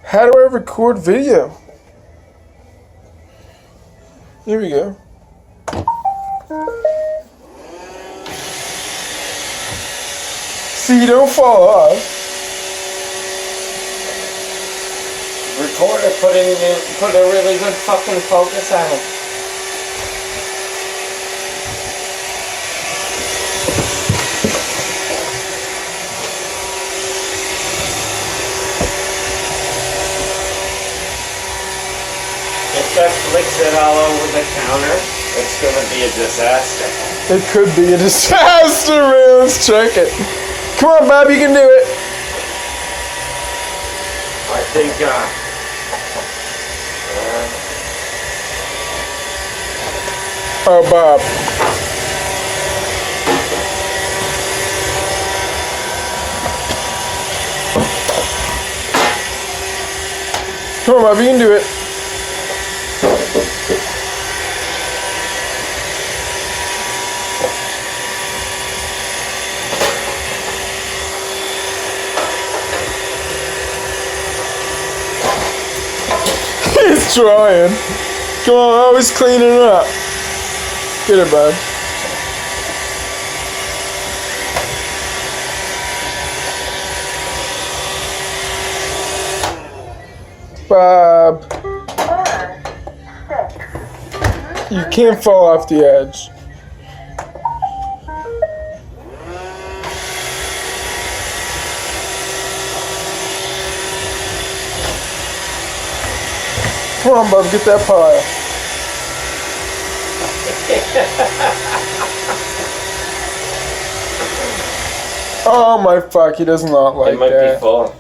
How do I record video? Here we go. See, you don't fall off. Recorder put a really good fucking focus on it. If that flicks it all over the counter, it's gonna be a disaster. It could be a disaster, man. Let's check it. Come on, Bob, you can do it. I think, Oh, Bob. Come on, Bob, you can do it. He's trying. Come on, always cleaning it up. Get it, bud. Bob. You can't fall off the edge. Come on, Bob, get that pile. Oh my fuck, he does not like that. it might be full.